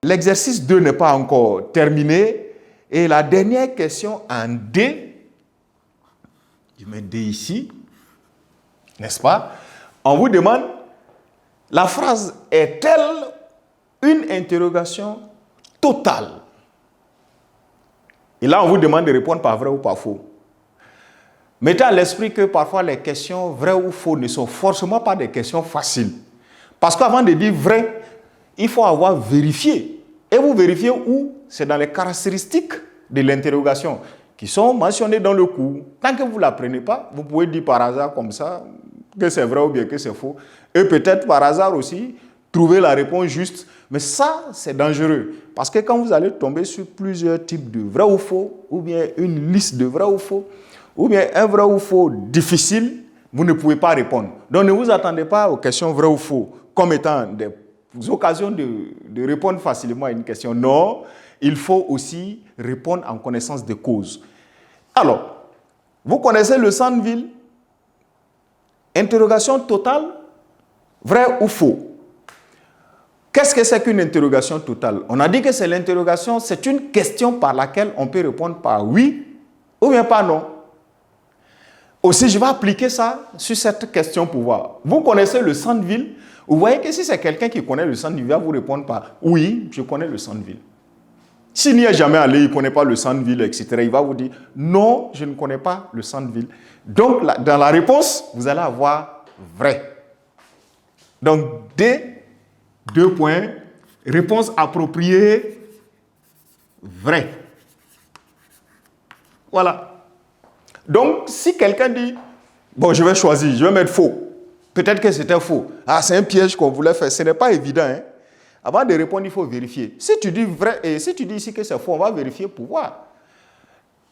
l'exercice 2 n'est pas encore terminé. Et la dernière question en D, je mets D ici, n'est-ce pas? On vous demande, la phrase est-elle une interrogation totale? Et là, on vous demande de répondre par vrai ou par faux. Mettez à l'esprit que parfois les questions vraies ou faux ne sont forcément pas des questions faciles. Parce qu'avant de dire vrai, il faut avoir vérifié. Et vous vérifiez où? C'est dans les caractéristiques de l'interrogation qui sont mentionnées dans le cours. Tant que vous ne l'apprenez pas, vous pouvez dire par hasard comme ça que c'est vrai ou bien que c'est faux. Et peut-être par hasard aussi, trouver la réponse juste. Mais ça, c'est dangereux. Parce que quand vous allez tomber sur plusieurs types de vrai ou faux, ou bien une liste de vrai ou faux, ou bien un vrai ou faux difficile, vous ne pouvez pas répondre. Donc ne vous attendez pas aux questions vrai ou faux comme étant des occasions de répondre facilement à une question. Non, il faut aussi répondre en connaissance de cause. Alors, vous connaissez le centre-ville? Interrogation totale, vrai ou faux? Qu'est-ce que c'est qu'une interrogation totale? On a dit que c'est l'interrogation, c'est une question par laquelle on peut répondre par oui ou bien par non. Aussi, je vais appliquer ça sur cette question pour voir. Vous connaissez le centre-ville? Vous voyez que si c'est quelqu'un qui connaît le centre-ville, il va vous répondre par oui, je connais le centre-ville. S'il n'y est jamais allé, il ne connaît pas le centre-ville, etc., il va vous dire non, je ne connais pas le centre-ville. Donc, dans la réponse, vous allez avoir vrai. Donc, D, 2 points, réponse appropriée, vrai. Voilà. Donc, si quelqu'un dit, bon, je vais choisir, je vais mettre faux. Peut-être que c'était faux. Ah, c'est un piège qu'on voulait faire. Ce n'est pas évident. Hein? Avant de répondre, il faut vérifier. Si tu dis vrai, et si tu dis ici que c'est faux, on va vérifier pour voir.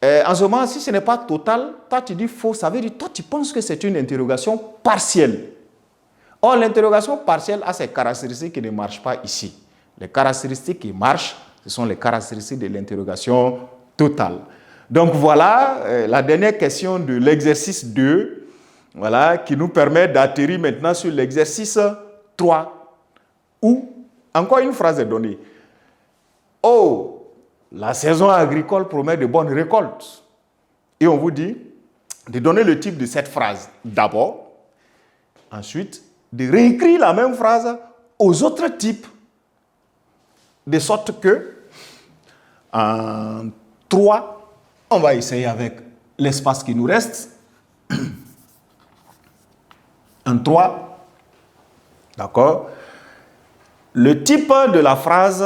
En ce moment, si ce n'est pas total, toi tu dis faux, ça veut dire, toi tu penses que c'est une interrogation partielle. Or, l'interrogation partielle a ses caractéristiques qui ne marchent pas ici. Les caractéristiques qui marchent, ce sont les caractéristiques de l'interrogation totale. Donc voilà la dernière question de l'exercice 2, voilà, qui nous permet d'atterrir maintenant sur l'exercice 3, où encore une phrase est donnée. Oh, la saison agricole promet de bonnes récoltes. Et on vous dit de donner le type de cette phrase d'abord, ensuite de réécrire la même phrase aux autres types, de sorte que en 3, on va essayer avec l'espace qui nous reste. En 3, d'accord? Le type de la phrase,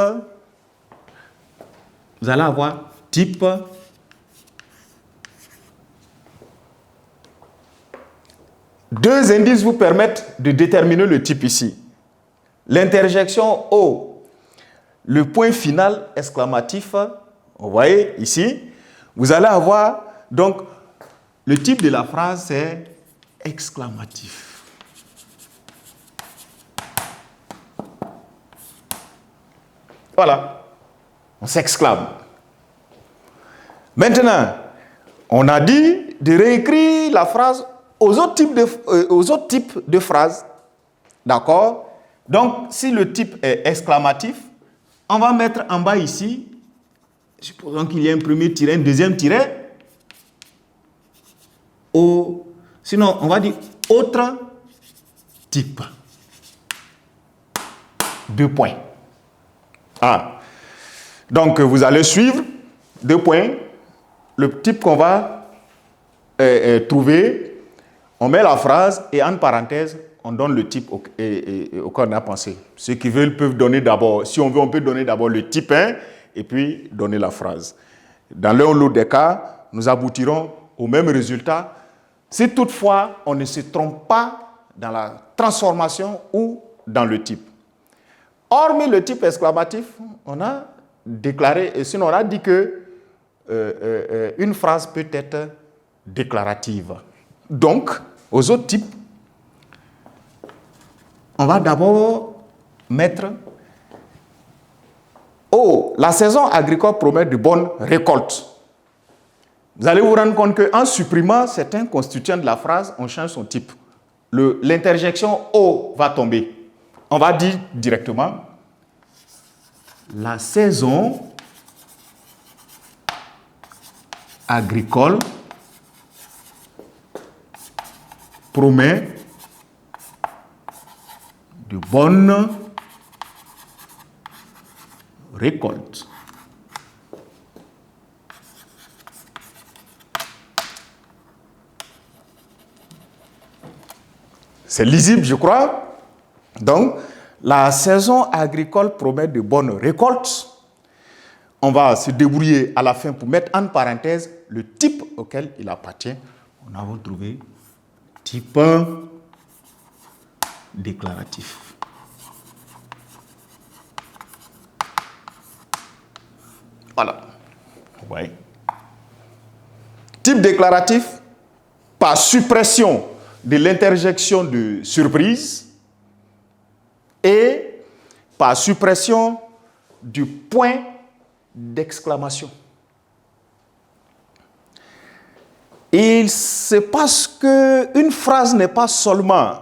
vous allez avoir type. Deux indices vous permettent de déterminer le type ici. L'interjection O, le point final exclamatif, vous voyez ici, vous allez avoir, donc, le type de la phrase, c'est exclamatif. Voilà, on s'exclame. Maintenant, on a dit de réécrire la phrase aux autres types de phrases. D'accord? Donc, si le type est exclamatif, on va mettre en bas ici, supposons qu'il y ait un premier tiret, un deuxième tiret. Sinon, on va dire autre type. 2 points. Ah. Donc, vous allez suivre 2 points. Le type qu'on va trouver, on met la phrase et en parenthèse, on donne le type auquel on a pensé. Ceux qui veulent peuvent donner d'abord, si on veut, on peut donner d'abord le type 1 et puis donner la phrase. Dans l'un ou l'autre des cas, nous aboutirons au même résultat si toutefois on ne se trompe pas dans la transformation ou dans le type. Hormis le type exclamatif, on a déclaré, et sinon on a dit que une phrase peut être déclarative. Donc, aux autres types, on va d'abord mettre « Oh, la saison agricole promet de bonnes récoltes ». Vous allez vous rendre compte qu'en supprimant certains constituants de la phrase, on change son type. L'interjection « O » va tomber. On va dire directement la saison agricole promet de bonnes récoltes. C'est lisible, je crois. Donc, la saison agricole promet de bonnes récoltes. On va se débrouiller à la fin pour mettre en parenthèse le type auquel il appartient. On a trouvé type déclaratif. Voilà. Ouais. Type déclaratif, par suppression de l'interjection de surprise et par suppression du point d'exclamation. Il se passe qu'une phrase n'est pas seulement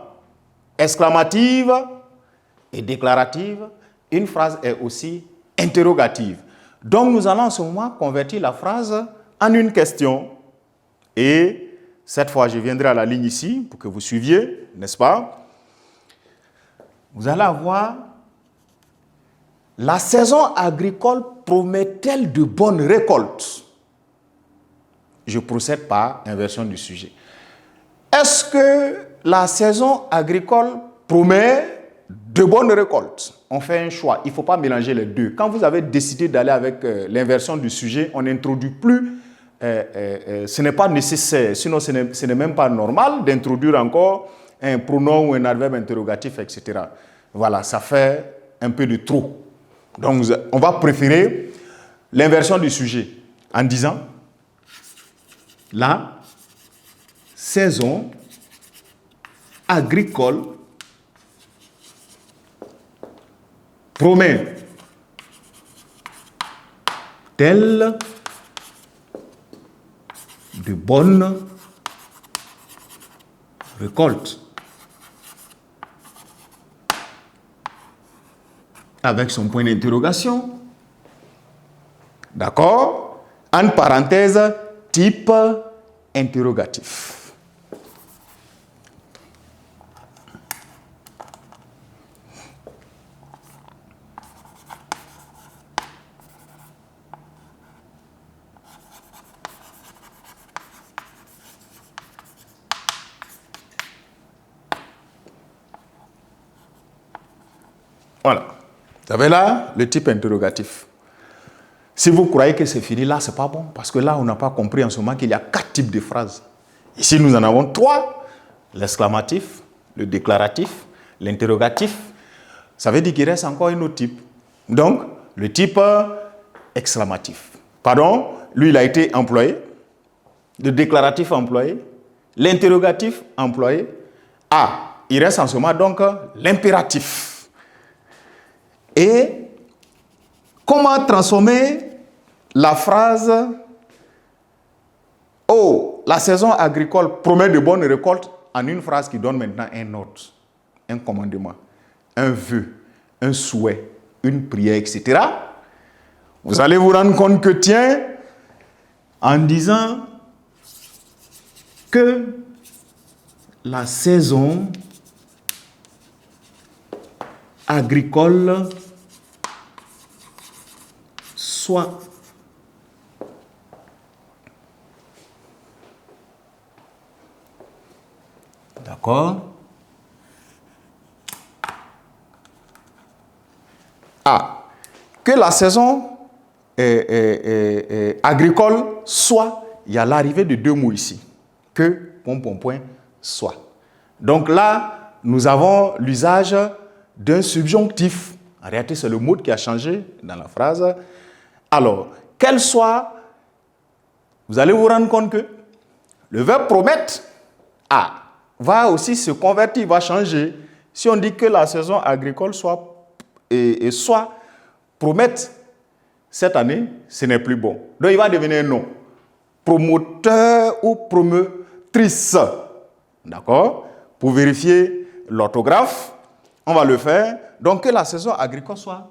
exclamative et déclarative, une phrase est aussi interrogative. Donc nous allons en ce moment convertir la phrase en une question. Et cette fois, je viendrai à la ligne ici pour que vous suiviez, n'est-ce pas? Vous allez avoir: la saison agricole promet-elle de bonnes récoltes? Je procède par inversion du sujet. Est-ce que la saison agricole promet de bonnes récoltes? On fait un choix. Il ne faut pas mélanger les deux. Quand vous avez décidé d'aller avec l'inversion du sujet, on n'introduit plus. Ce n'est pas nécessaire. Sinon, ce n'est même pas normal d'introduire encore un pronom ou un adverbe interrogatif, etc. Voilà, ça fait un peu de trop. Donc, on va préférer l'inversion du sujet en disant: la saison agricole promet telle de bonnes récoltes. Avec son point d'interrogation. D'accord? En parenthèse, type interrogatif. Voilà. Vous avez là le type interrogatif. Si vous croyez que c'est fini, là, ce n'est pas bon. Parce que là, on n'a pas compris en ce moment qu'il y a 4 types de phrases. Ici, nous en avons 3. L'exclamatif, le déclaratif, l'interrogatif. Ça veut dire qu'il reste encore un autre type. Donc, le type exclamatif. Pardon, lui, il a été employé. Le déclaratif employé. L'interrogatif employé. Ah, il reste en ce moment donc l'impératif. Et comment transformer la phrase « Oh, la saison agricole promet de bonnes récoltes » en une phrase qui donne maintenant un ordre, un commandement, un vœu, un souhait, une prière, etc. Vous allez vous rendre compte que, tiens, en disant que la saison agricole soit d'accord. Ah, que la saison agricole soit, il y a l'arrivée de 2 mots ici. Que, soit. Donc là, nous avons l'usage d'un subjonctif. En réalité, c'est le mot qui a changé dans la phrase. Alors, qu'elle soit, vous allez vous rendre compte que le verbe promettre va aussi se convertir, va changer. Si on dit que la saison agricole soit promettre cette année, ce n'est plus bon. Donc, il va devenir un nom. Promoteur ou promotrice. D'accord? Pour vérifier l'orthographe, on va le faire. Donc, que la saison agricole soit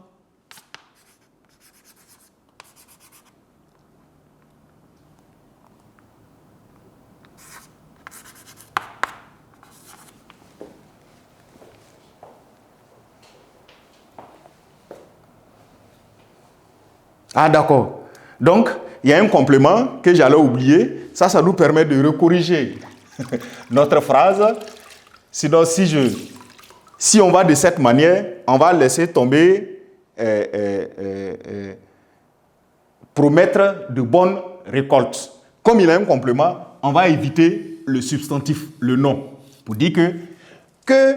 Ah, d'accord. Donc, il y a un complément que j'allais oublier. Ça nous permet de recorriger notre phrase. Sinon, si on va de cette manière, on va laisser tomber promettre de bonnes récoltes. Comme il y a un complément, on va éviter le substantif, le nom, pour dire que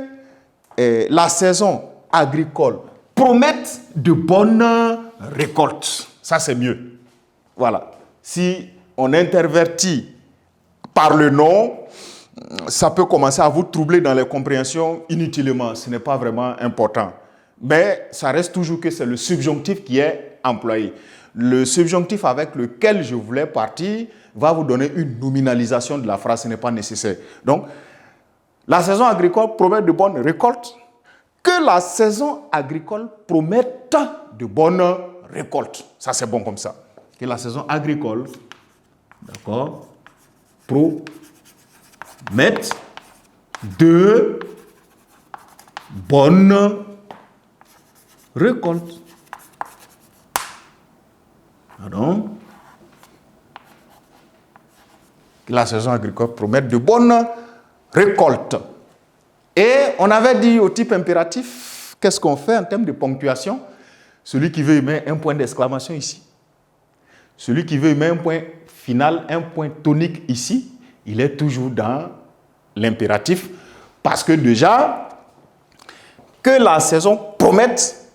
la saison agricole promette de bonnes récoltes. Ça, c'est mieux. Voilà. Si on intervertit par le nom, ça peut commencer à vous troubler dans les compréhensions inutilement. Ce n'est pas vraiment important. Mais ça reste toujours que c'est le subjonctif qui est employé. Le subjonctif avec lequel je voulais partir va vous donner une nominalisation de la phrase. Ce n'est pas nécessaire. Donc, la saison agricole promet de bonnes récoltes. Que la saison agricole promette de bonnes récoltes. Ça, c'est bon comme ça. Que la saison agricole, d'accord, promette de bonnes récoltes. Pardon. Que la saison agricole promette de bonnes récoltes. Et on avait dit au type impératif, qu'est-ce qu'on fait en termes de ponctuation? Celui qui veut y mettre un point d'exclamation ici. Celui qui veut y mettre un point final, un point tonique ici, il est toujours dans l'impératif. Parce que déjà, que la saison promette,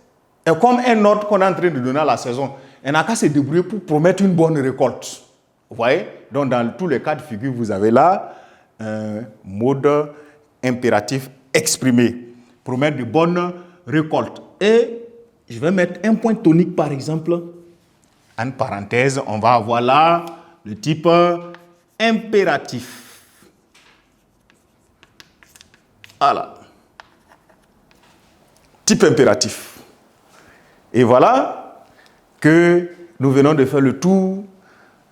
est comme un ordre qu'on est en train de donner à la saison. On n'a qu'à se débrouiller pour promettre une bonne récolte. Vous voyez? Donc, dans tous les cas de figure, vous avez là un mode impératif exprimé. Promettre de bonnes récoltes. Et je vais mettre un point tonique, par exemple. En parenthèse, on va avoir là le type impératif. Voilà. Type impératif. Et voilà que nous venons de faire le tour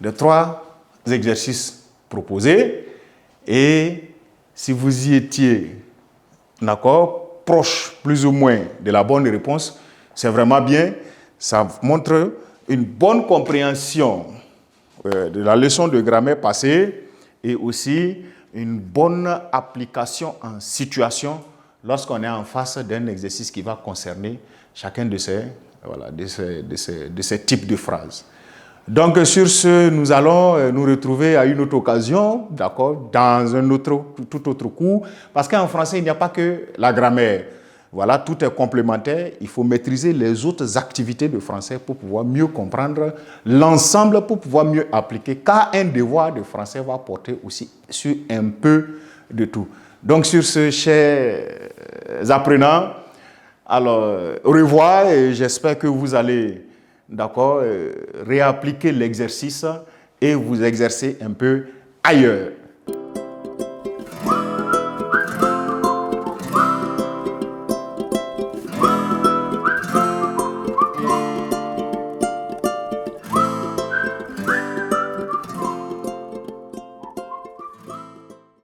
des 3 exercices proposés. Et si vous y étiez, d'accord, proche plus ou moins de la bonne réponse, c'est vraiment bien. Ça montre une bonne compréhension de la leçon de grammaire passée et aussi une bonne application en situation lorsqu'on est en face d'un exercice qui va concerner chacun de ces types de phrases. Donc, sur ce, nous allons nous retrouver à une autre occasion, d'accord, dans un tout autre cours, parce qu'en français, il n'y a pas que la grammaire. Voilà, tout est complémentaire. Il faut maîtriser les autres activités de français pour pouvoir mieux comprendre l'ensemble, pour pouvoir mieux appliquer, car un devoir de français va porter aussi sur un peu de tout. Donc, sur ce, chers apprenants, alors, au revoir et j'espère que vous allez, d'accord, réappliquer l'exercice et vous exercer un peu ailleurs.